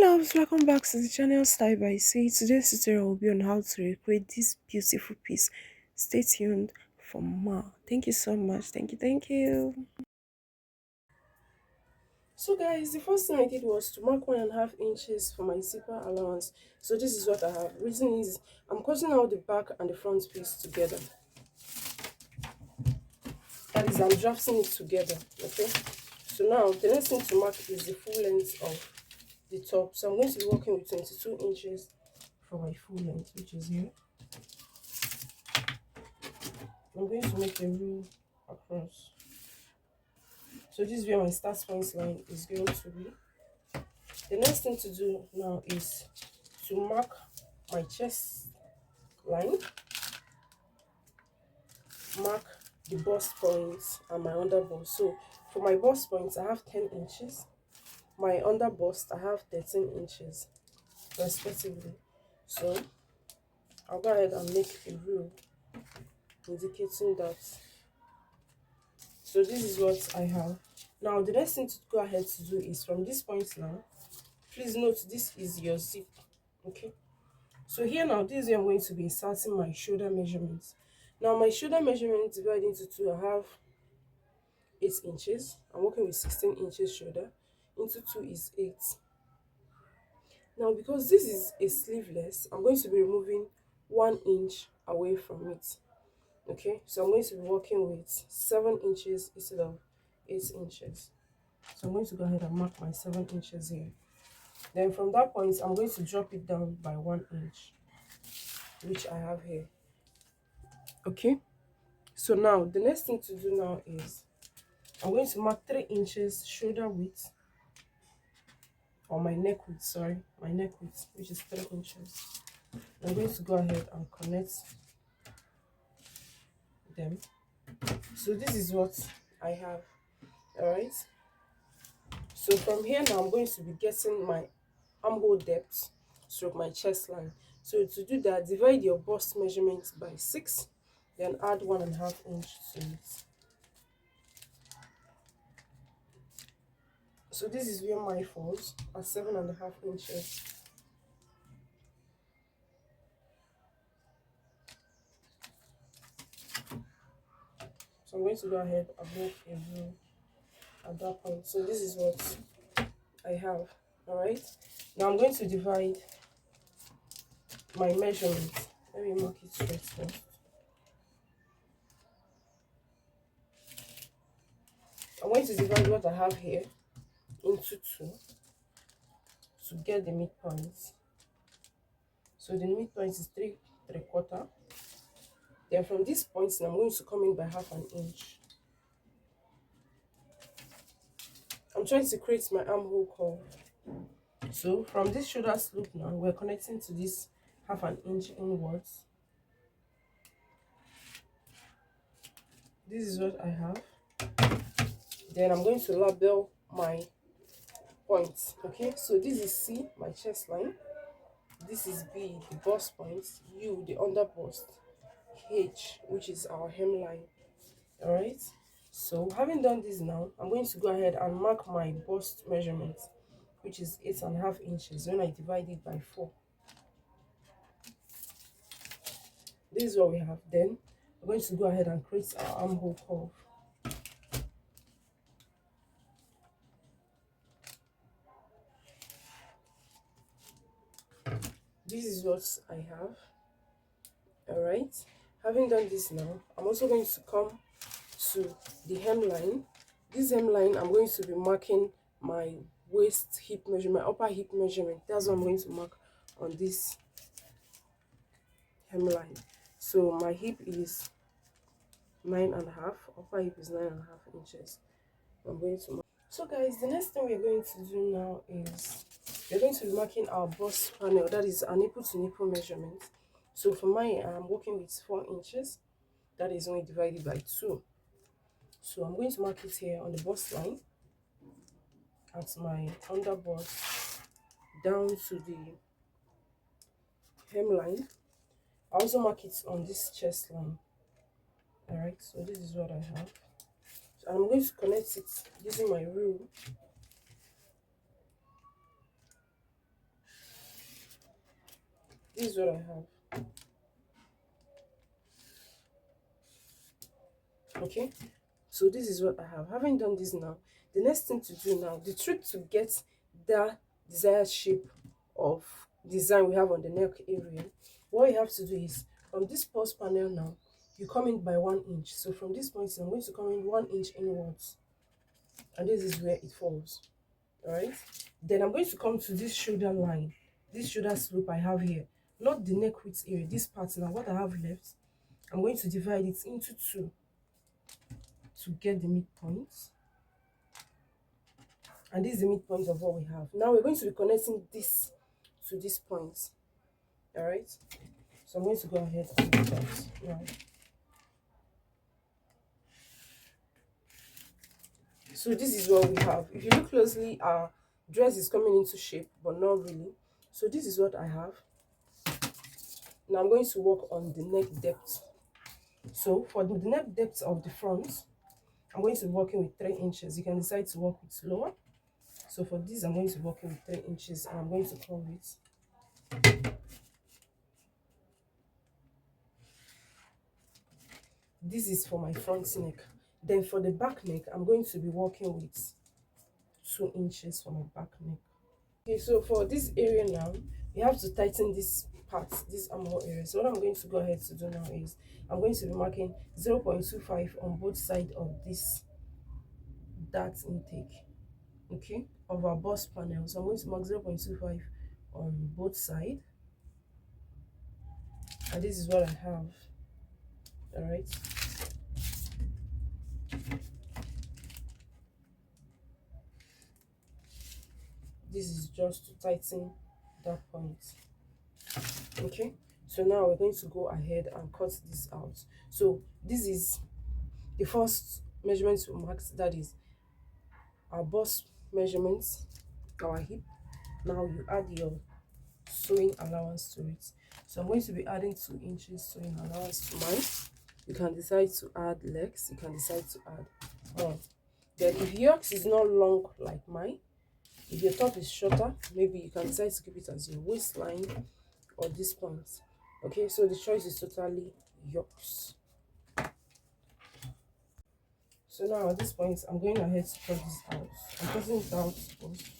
Loves, welcome back to the channel Style by C. Today's tutorial will be on how to recreate this beautiful piece. Stay tuned for more. Thank you so much. Thank you. So guys, the first thing I did was to mark 1.5 inches for my zipper allowance. So this is what I have. Reason is I'm cutting out the back and the front piece together. That is, I'm drafting it together. Okay. So now the next thing to mark is the full length of the top. So I'm going to be working with 22 inches for my full length, which is here. I'm going to make a rule across. So this is where my start point line is going to be. The next thing to do now is to mark my chest line, mark the bust points and my under bust. So for my bust points, I have 10 inches. My under bust, I have 13 inches respectively. So I'll go ahead and make a rule indicating that. So this is what I have. Now the next thing to go ahead to do is from this point now, please note this is your zip. Okay, so here now, this is where I'm going to be inserting my shoulder measurements. Now my shoulder measurement divided into two, I have 8 inches. I'm working with 16 inches shoulder. Into 2 is 8. Now because this is a sleeveless, I'm going to be removing 1 inch away from it. Okay, so I'm going to be working with 7 inches instead of 8 inches. So I'm going to go ahead and mark my 7 inches here. Then from that point, I'm going to drop it down by 1 inch, which I have here. Okay, so now the next thing to do now is I'm going to mark 3 inches shoulder width, or my neck width, sorry, my neck width, which is 3 inches. I'm going to go ahead and connect them. So this is what I have. All right, so from here now, I'm going to be getting my armhole depth stroke my chest line. So to do that, divide your bust measurement by 6, then add 1.5 inch to it. So this is where my falls at 7.5 inches. So I'm going to go ahead and make a rule at that point. So this is what I have. All right, now I'm going to divide my measurement. Let me mark it straight first. I'm going to divide what I have here into 2 to get the midpoint. So the midpoint is 3.75. Then from this point, I'm going to come in by 1/2 inch. I'm trying to create my armhole curve. So from this shoulder slope now, we're connecting to this 1/2 inch inwards. This is what I have. Then I'm going to label my points. Okay, so this is C, my chest line. This is B, the bust point. U, the under bust. H, which is our hemline. All right, so having done this now, I'm going to go ahead and mark my bust measurement, which is 8.5 inches when I divide it by 4. This is what we have. Then we're going to go ahead and create our armhole curve. This is what I have. All right, having done this now, I'm also going to come to the hemline. This hemline, I'm going to be marking my waist hip measurement, upper hip measurement. That's what I'm going to mark on this hemline. So my hip is 9.5, upper hip is 9.5 inches. I'm going to mark. So guys, the next thing we're going to do now is we're going to be marking our bust panel, that is a nipple to nipple measurement. So for mine, I'm working with 4 inches. That is only divided by 2. So I'm going to mark it here on the bust line at my under bust down to the hemline. I also mark it on this chest line. All right, so this is what I have. So I'm going to connect it using my rule. This is what I have. Okay, so this is what I have. Having done this now, the next thing to do now, the trick to get that desired shape of design we have on the neck area, what you have to do is from this pulse panel now, you come in by 1 inch. So from this point I'm going to come in 1 inch inwards, and this is where it falls. All right, then I'm going to come to this shoulder line, this shoulder slope I have here, not the neck width area, this part. Now what I have left, I'm going to divide it into two to get the midpoint, and this is the midpoint of what we have. Now we're going to be connecting this to this point. All right, so I'm going to go ahead and do that now. So this is what we have. If you look closely, our dress is coming into shape, but not really. So this is what I have. Now I'm going to work on the neck depth. So for the neck depth of the front, I'm going to be working with 3 inches. You can decide to work with lower. So for this, I'm going to be working with 3 inches, and I'm going to curve it. This is for my front neck. Then for the back neck, I'm going to be working with 2 inches for my back neck. Okay, so for this area now, we have to tighten this part, this armhole area. So what I'm going to go ahead to do now is I'm going to be marking 0.25 on both sides of this dart intake, okay, of our bust panel. So I'm going to mark 0.25 on both sides, and this is what I have. All right, this is just to tighten that point. Okay, so now we're going to go ahead and cut this out. So this is the first measurement we marked, that is our bust measurements, our hip. Now you add your sewing allowance to it. So I'm going to be adding 2 inches sewing allowance to mine. You can decide to add legs, you can decide to add more. Then if yours is not long like mine, if your top is shorter, maybe you can decide to keep it as your waistline or this point. Okay, so the choice is totally yours. So now at this point, I'm going ahead to cut this out. I'm cutting it out first.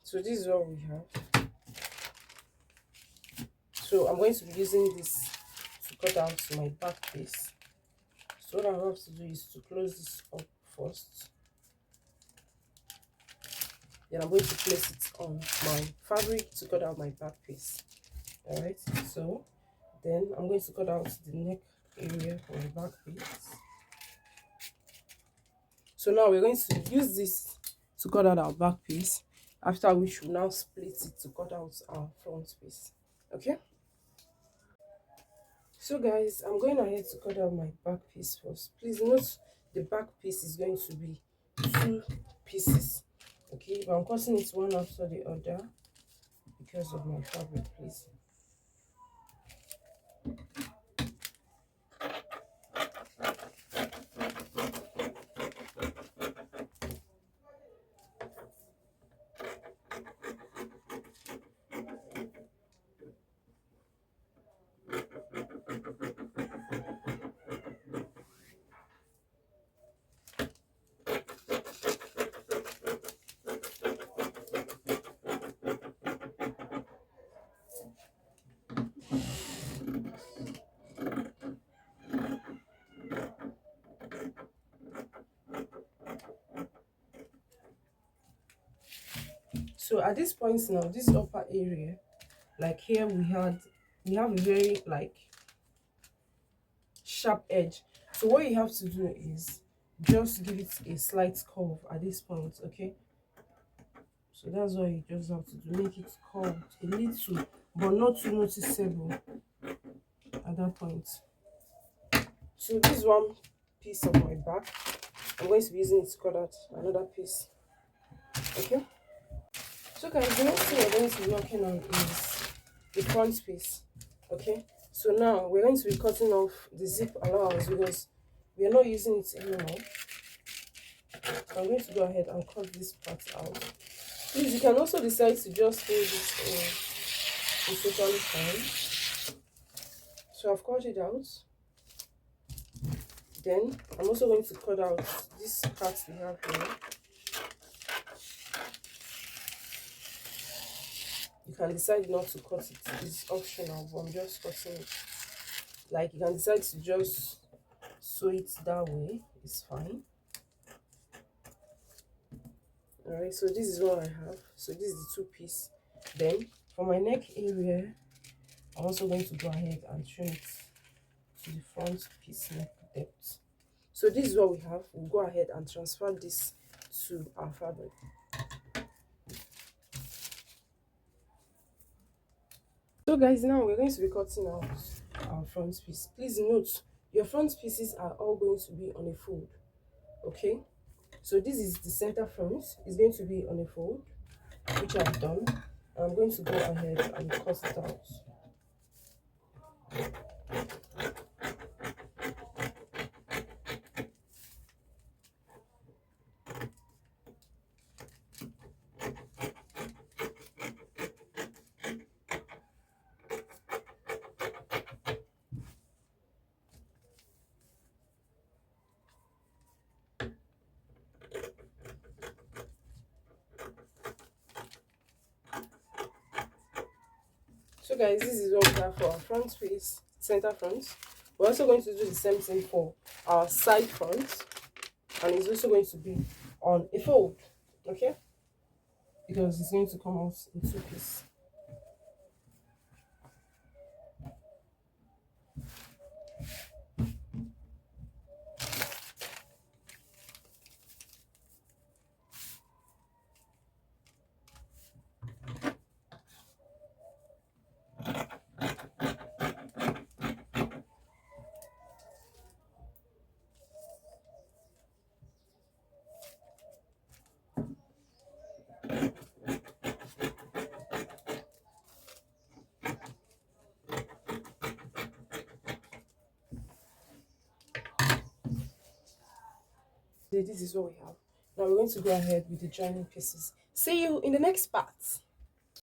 So this is what we have. So I'm going to be using this to cut out my back piece. So what I have to do is to close this up first. Then I'm going to place it on my fabric to cut out my back piece. All right, so then I'm going to cut out the neck area for my back piece. So now we're going to use this to cut out our back piece, after which we'll now split it to cut out our front piece. Okay, so guys, I'm going ahead to cut out my back piece first. Please note the back piece is going to be 2 pieces, okay, but I'm cutting it one after the other because of my fabric, please. So at this point now, this upper area, like here we have a very like sharp edge. So what you have to do is just give it a slight curve at this point, okay? So that's what you just have to do, make it curved a little, but not too noticeable at that point. So this is one piece of my back. I'm going to be using it to cut out another piece. Okay. So guys, the next thing we're going to be working on is the front piece. Okay. So now we're going to be cutting off the zip allowance because we are not using it anymore. I'm going to go ahead and cut this part out. Please, you can also decide to just hold it in. It's totally fine. So I've cut it out. Then I'm also going to cut out this part we have here. You can decide not to cut it, it's optional, but I'm just cutting it. Like, you can decide to just sew it that way, it's fine. Alright, so this is what I have. So this is the two piece. Then for my neck area, I'm also going to go ahead and trim it to the front piece neck depth. So this is what we have. We'll go ahead and transfer this to our fabric. So guys, now we're going to be cutting out our front piece. Please note, your front pieces are all going to be on a fold. Okay, so this is the center front. It's going to be on a fold, which I've done. I'm going to go ahead and cut it out. So guys, this is what we have for our front piece, center front. We're also going to do the same thing for our side front, and it's also going to be on a fold. Okay, because it's going to come out in two pieces. This is what we have. Now we're going to go ahead with the joining pieces. See you in the next part.